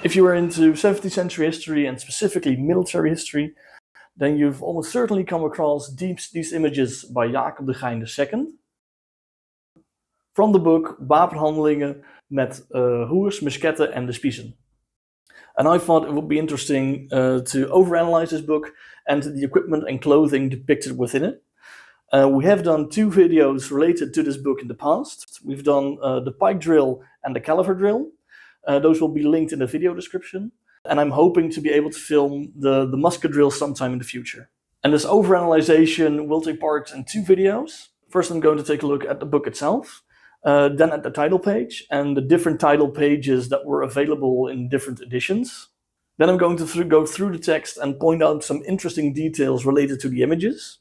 If you are into 17th century history and specifically military history, then you've almost certainly come across these images by Jacob de Gheyn II from the book Wapenhandelingen met roers, musketten en de spiezen. And I thought it would be interesting to overanalyze this book and the equipment and clothing depicted within it. We have done 2 videos related to this book in the past. We've done the Pike drill and the Caliver drill. Those will be linked in the video description. And I'm hoping to be able to film the musket drill sometime in the future. And this overanalyzation will take part in 2 videos. First, I'm going to take a look at the book itself, then at the title page and the different title pages that were available in different editions. Then I'm going to go through the text and point out some interesting details related to the images.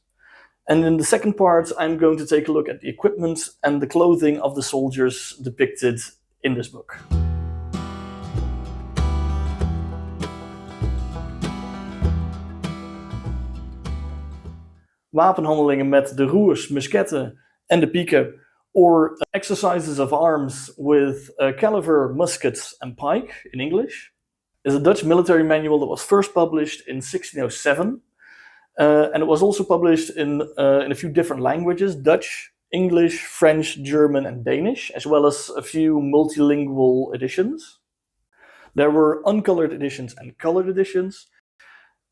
And in the second part, I'm going to take a look at the equipment and the clothing of the soldiers depicted in this book. Wapenhandelingen met de roers, musketten en de pieken, or exercises of arms with Caliver, muskets and pike in English, is a Dutch military manual that was first published in 1607. And it was also published in a few different languages: Dutch, English, French, German and Danish, as well as a few multilingual editions. There were uncolored editions and colored editions.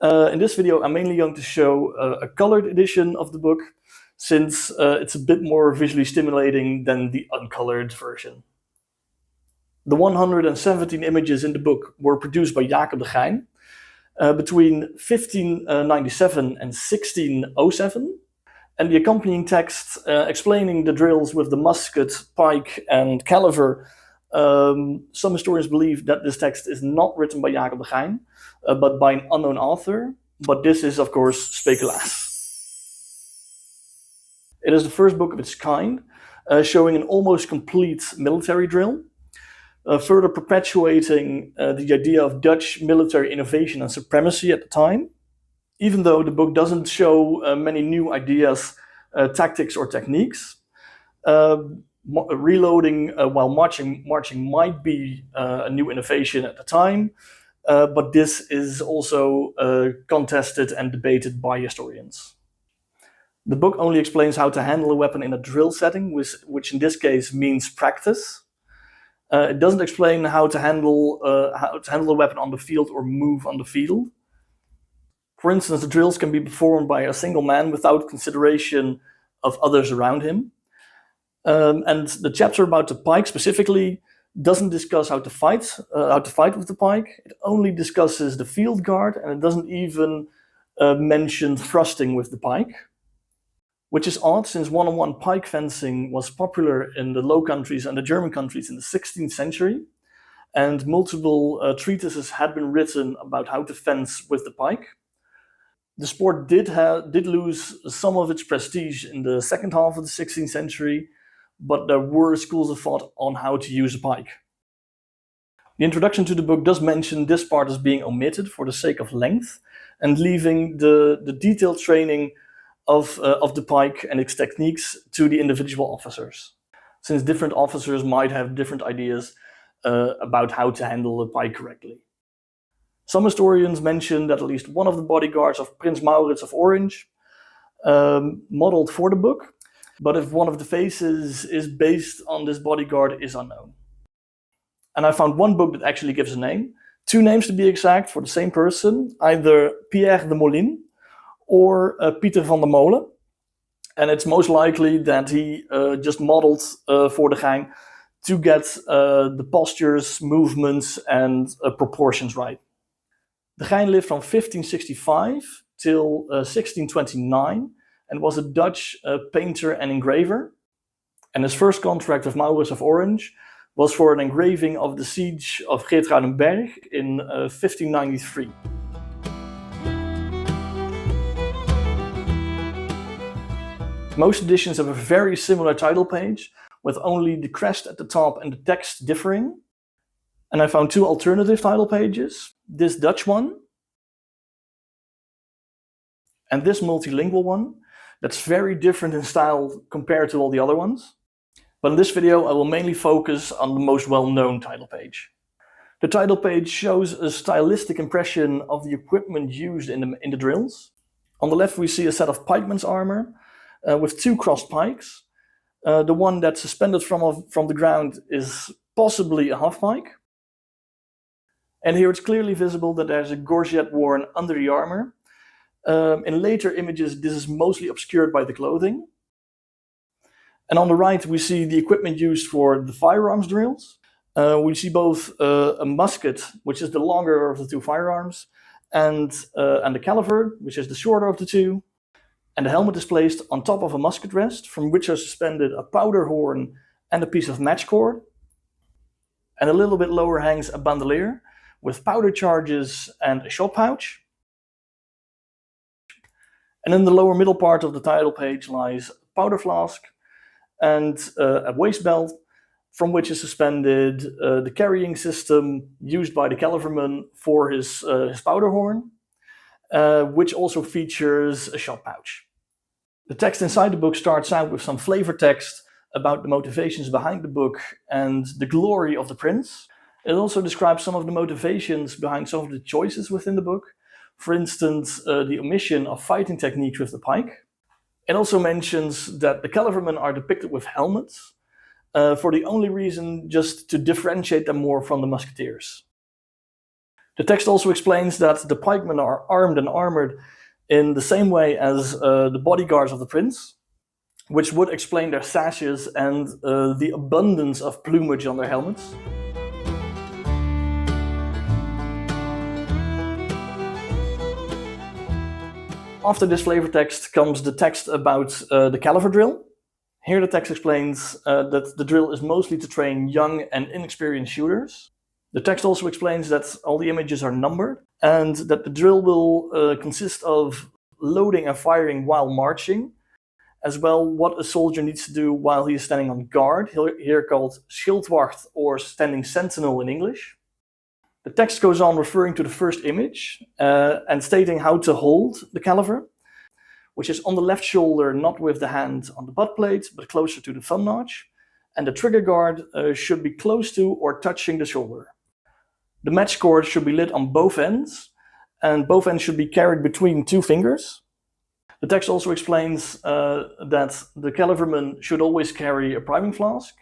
In this video, I'm mainly going to show a colored edition of the book, since it's a bit more visually stimulating than the uncolored version. The 117 images in the book were produced by Jacob de Gheyn between 1597 and 1607, and the accompanying text explaining the drills with the musket, pike and caliver. Some historians believe that this text is not written by Jacob de Gheyn, but by an unknown author, but this is of course speculaas. It is the first book of its kind, showing an almost complete military drill, further perpetuating the idea of Dutch military innovation and supremacy at the time, even though the book doesn't show many new ideas, tactics or techniques. Reloading while marching might be a new innovation at the time, but this is also contested and debated by historians. The book only explains how to handle a weapon in a drill setting, which in this case means practice. It doesn't explain how to handle a weapon on the field or move on the field. For instance, the drills can be performed by a single man without consideration of others around him. And the chapter about the pike specifically doesn't discuss how to fight with the pike. It only discusses the field guard, and it doesn't even mention thrusting with the pike, which is odd since one-on-one pike fencing was popular in the Low Countries and the German countries in the 16th century, and multiple treatises had been written about how to fence with the pike. The sport did lose some of its prestige in the second half of the 16th century, but there were schools of thought on how to use a pike. The introduction to the book does mention this part as being omitted for the sake of length, and leaving the detailed training of the pike and its techniques to the individual officers, since different officers might have different ideas about how to handle a pike correctly. Some historians mention that at least one of the bodyguards of Prince Maurits of Orange modeled for the book, but if one of the faces is based on this bodyguard is unknown. And I found one book that actually gives a name, 2 names to be exact, for the same person, either Pierre de Molin or Pieter van der Molen. And it's most likely that he just modeled for de Gheyn to get the postures, movements and proportions right. De Gheyn lived from 1565 till 1629 and was a Dutch painter and engraver. And his first contract with Maurits of Orange was for an engraving of the siege of Geertruidenberg in 1593. Most editions have a very similar title page, with only the crest at the top and the text differing. And I found 2 alternative title pages, this Dutch one and this multilingual one, that's very different in style compared to all the other ones. But in this video I will mainly focus on the most well-known title page. The title page shows a stylistic impression of the equipment used in the drills. On the left we see a set of pikeman's armor with 2 crossed pikes. The one that's suspended from the ground is possibly a half pike. And here it's clearly visible that there's a gorget worn under the armor. In later images this is mostly obscured by the clothing. And on the right we see the equipment used for the firearms drills. We see both a musket, which is the longer of the 2 firearms, and the Caliver, which is the shorter of the 2. And the helmet is placed on top of a musket rest, from which are suspended a powder horn and a piece of match cord. And a little bit lower hangs a bandolier with powder charges and a shot pouch. And in the lower middle part of the title page lies a powder flask and a waist belt, from which is suspended the carrying system used by the cavalryman for his powder horn, which also features a shot pouch. The text inside the book starts out with some flavor text about the motivations behind the book and the glory of the prince. It also describes some of the motivations behind some of the choices within the book. For instance, the omission of fighting techniques with the pike. It also mentions that the cavalrymen are depicted with helmets, for the only reason just to differentiate them more from the musketeers. The text also explains that the pikemen are armed and armored in the same way as the bodyguards of the prince, which would explain their sashes and the abundance of plumage on their helmets. After this flavor text comes the text about the Caliver drill. Here the text explains that the drill is mostly to train young and inexperienced shooters. The text also explains that all the images are numbered and that the drill will consist of loading and firing while marching, as well what a soldier needs to do while he is standing on guard, here called schildwacht or standing sentinel in English. The text goes on referring to the first image and stating how to hold the Caliver, which is on the left shoulder, not with the hand on the butt plate, but closer to the thumb notch, and the trigger guard should be close to or touching the shoulder. The match cord should be lit on both ends, and both ends should be carried between 2 fingers. The text also explains that the cavalryman should always carry a priming flask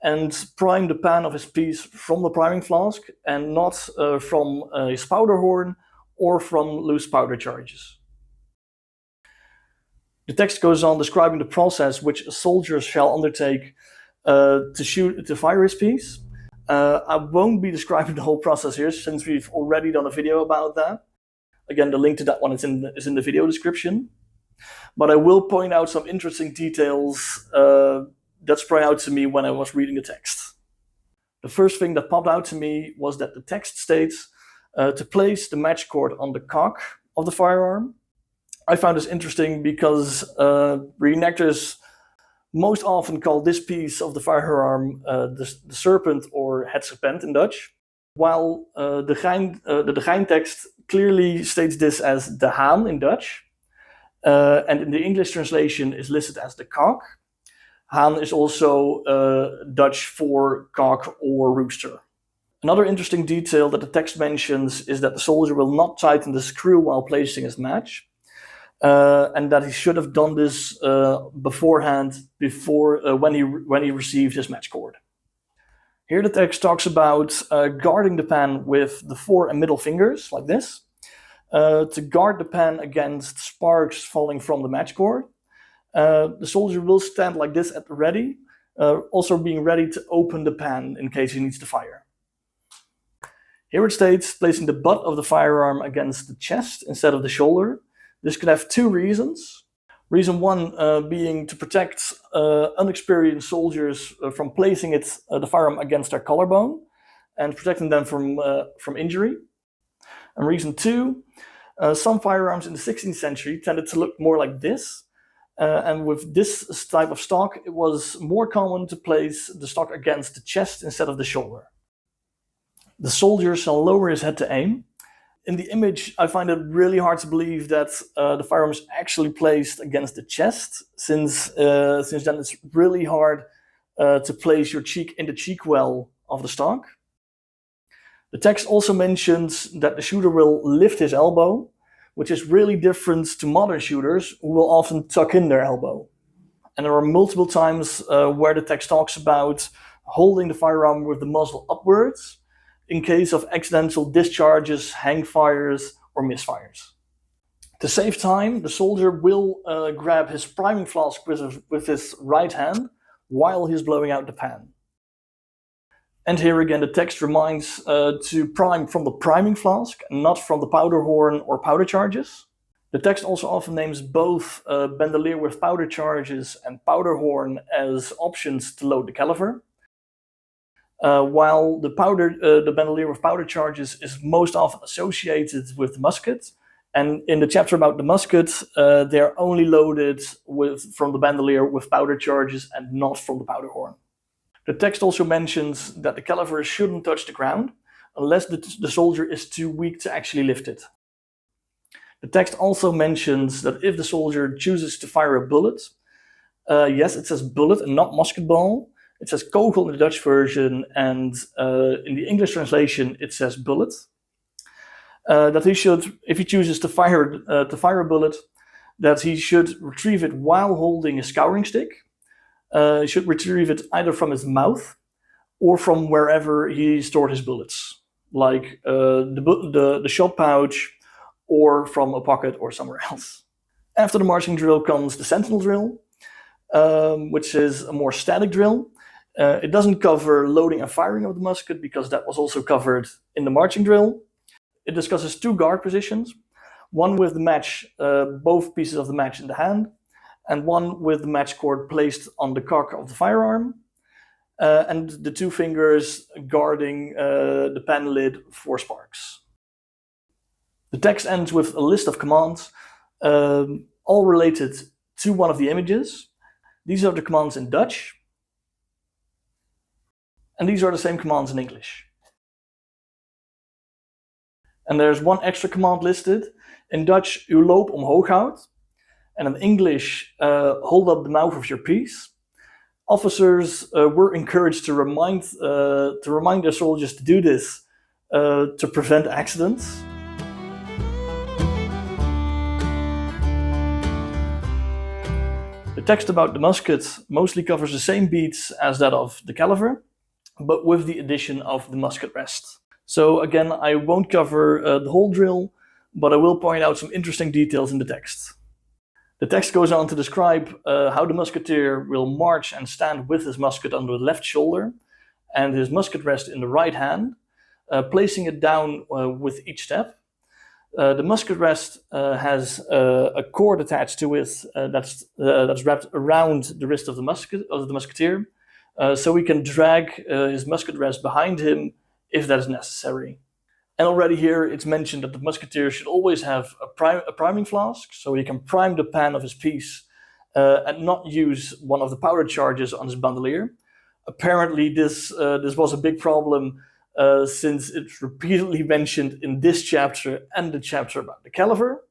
and prime the pan of his piece from the priming flask and not from his powder horn or from loose powder charges. The text goes on describing the process which soldiers shall undertake to fire his piece. I won't be describing the whole process here since we've already done a video about that. Again, the link to that one is in the video description. But I will point out some interesting details that sprang out to me when I was reading the text. The first thing that popped out to me was that the text states to place the match cord on the cock of the firearm. I found this interesting because reenactors most often call this piece of the firearm the serpent or het serpent in Dutch, while the De Gheyn text clearly states this as de haan in Dutch, and in the English translation is listed as the cock. Haan is also Dutch for cock or rooster. Another interesting detail that the text mentions is that the soldier will not tighten the screw while placing his match. And that he should have done this beforehand, when he received his match cord. Here the text talks about guarding the pan with the 4 and middle fingers, like this, to guard the pan against sparks falling from the match cord. The soldier will stand like this at the ready, also being ready to open the pan in case he needs to fire. Here it states placing the butt of the firearm against the chest instead of the shoulder. This could have 2 reasons. Reason 1 being to protect unexperienced soldiers from placing the firearm against their collarbone and protecting them from injury. And reason 2, some firearms in the 16th century tended to look more like this. And with this type of stock, it was more common to place the stock against the chest instead of the shoulder. The soldier shall lower his head to aim. In the image, I find it really hard to believe that the firearm is actually placed against the chest, since then it's really hard to place your cheek in the cheek well of the stock. The text also mentions that the shooter will lift his elbow, which is really different to modern shooters who will often tuck in their elbow. And there are multiple times where the text talks about holding the firearm with the muzzle upwards in case of accidental discharges, hang fires, or misfires. To save time, the soldier will grab his priming flask with his right hand while he's blowing out the pan. And here again, the text reminds to prime from the priming flask, not from the powder horn or powder charges. The text also often names both bandolier with powder charges and powder horn as options to load the Caliver, while the bandolier with powder charges is most often associated with the musket. And in the chapter about the musket, they are only loaded from the bandolier with powder charges and not from the powder horn. The text also mentions that the Caliver shouldn't touch the ground unless the soldier is too weak to actually lift it. The text also mentions that if the soldier chooses to fire a bullet, yes, it says bullet and not musket ball. It says kogel in the Dutch version, and in the English translation it says bullet. That he should, if he chooses to fire a bullet, that he should retrieve it while holding a scouring stick. He should retrieve it either from his mouth or from wherever he stored his bullets, like the shot pouch, or from a pocket or somewhere else. After the marching drill comes the sentinel drill, which is a more static drill. It doesn't cover loading and firing of the musket because that was also covered in the marching drill. It discusses two guard positions, one with the match, both pieces of the match in the hand, and one with the match cord placed on the cock of the firearm, and the two fingers guarding the pan lid for sparks. The text ends with a list of commands, all related to one of the images. These are the commands in Dutch, and these are the same commands in English. And there's one extra command listed. In Dutch, uw loop omhoog houdt. And in English, hold up the mouth of your piece. Officers were encouraged to remind their soldiers to do this to prevent accidents. The text about the musket mostly covers the same beats as that of the Caliver, but with the addition of the musket rest. So again, I won't cover the whole drill, but I will point out some interesting details in the text. The text goes on to describe how the musketeer will march and stand with his musket under the left shoulder and his musket rest in the right hand, placing it down with each step. The musket rest has a cord attached to it that's wrapped around the wrist of the musketeer, so he can drag his musket rest behind him if that is necessary. And already here it's mentioned that the musketeer should always have a priming flask, so he can prime the pan of his piece and not use one of the powder charges on his bandolier. Apparently this was a big problem since it's repeatedly mentioned in this chapter and the chapter about the Caliver.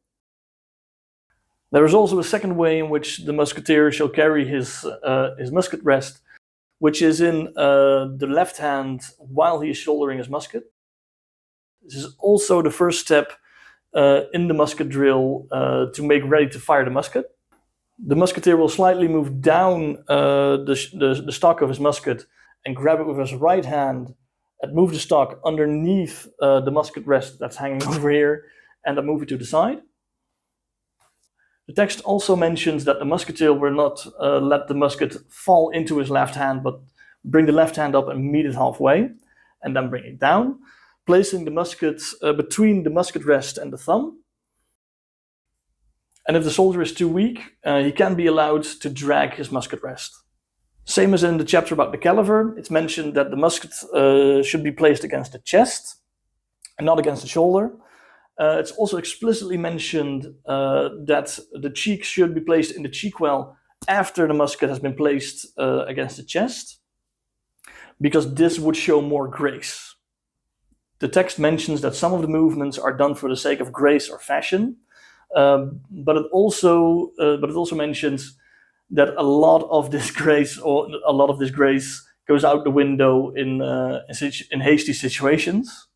There is also a second way in which the musketeer shall carry his musket rest, which is in the left hand while he is shouldering his musket. This is also the first step in the musket drill to make ready to fire the musket. The musketeer will slightly move down the stock of his musket and grab it with his right hand and move the stock underneath the musket rest that's hanging over here, and then move it to the side. The text also mentions that the musketeer will not let the musket fall into his left hand, but bring the left hand up and meet it halfway, and then bring it down, placing the musket between the musket rest and the thumb. And if the soldier is too weak, he can be allowed to drag his musket rest. Same as in the chapter about the Caliver, it's mentioned that the musket should be placed against the chest and not against the shoulder. It's also explicitly mentioned that the cheek should be placed in the cheek well after the musket has been placed against the chest, because this would show more grace. The text mentions that some of the movements are done for the sake of grace or fashion, but it also mentions that a lot of this grace goes out the window in hasty situations.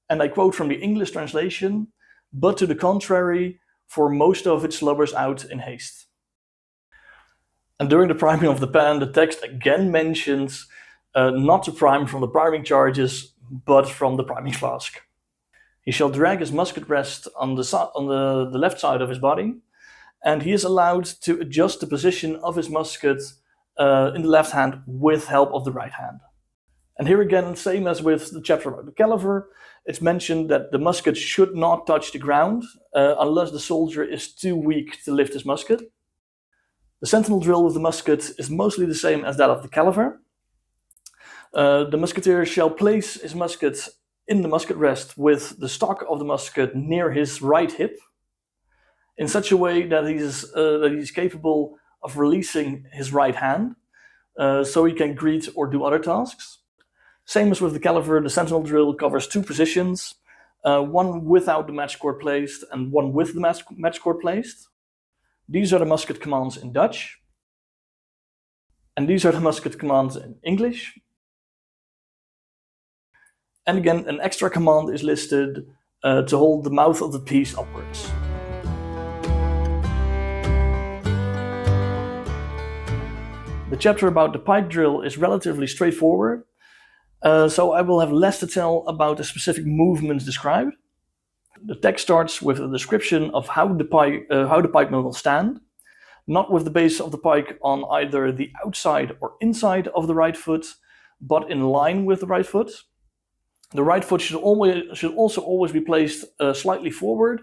and I quote from the English translation, "But to the contrary, for most of it slobbers out in haste." And during the priming of the pan, the text again mentions not to prime from the priming charges, but from the priming flask. He shall drag his musket rest on the left side of his body, and he is allowed to adjust the position of his musket in the left hand with help of the right hand. And here again, same as with the chapter about the Caliver, it's mentioned that the musket should not touch the ground unless the soldier is too weak to lift his musket. The sentinel drill with the musket is mostly the same as that of the Caliver. The musketeer shall place his musket in the musket rest with the stock of the musket near his right hip, in such a way that he's capable of releasing his right hand, so he can greet or do other tasks. Same as with the Caliver, the sentinel drill covers two positions, one without the match cord placed and one with the match cord placed. These are the musket commands in Dutch, and these are the musket commands in English. And again, an extra command is listed to hold the mouth of the piece upwards. The chapter about the pike drill is relatively straightforward, so I will have less to tell about the specific movements described. The text starts with a description of how the pikeman will stand, not with the base of the pike on either the outside or inside of the right foot, but in line with the right foot. The right foot should also always be placed slightly forward,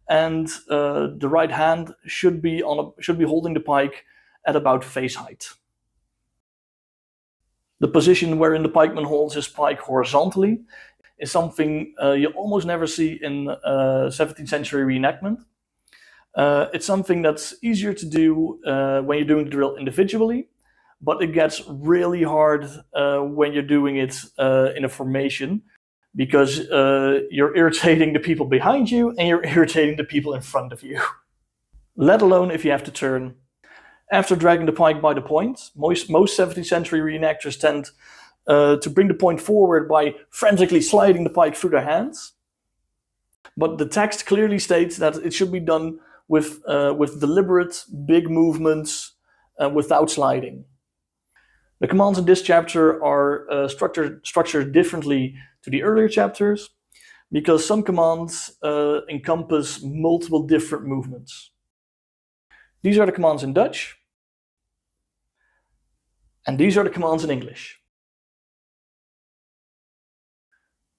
and the right hand should be holding the pike at about face height. The position wherein the pikeman holds his pike horizontally is something you almost never see in 17th century reenactment. It's something that's easier to do when you're doing the drill individually, but it gets really hard when you're doing it in a formation, because you're irritating the people behind you and you're irritating the people in front of you. Let alone if you have to turn. After dragging the pike by the point, most 17th century reenactors tend to bring the point forward by frantically sliding the pike through their hands. But the text clearly states that it should be done with deliberate, big movements without sliding. The commands in this chapter are structured differently to the earlier chapters, because some commands encompass multiple different movements. These are the commands in Dutch, and these are the commands in English.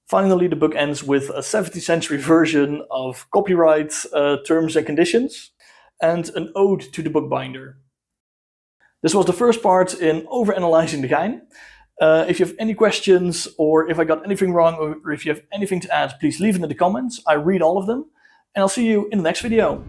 Finally, the book ends with a 17th century version of copyright terms and conditions, and an ode to the bookbinder. This was the first part in Overanalyzing the Gheyn. If you have any questions, or if I got anything wrong, or if you have anything to add, please leave it in the comments. I read all of them, and I'll see you in the next video.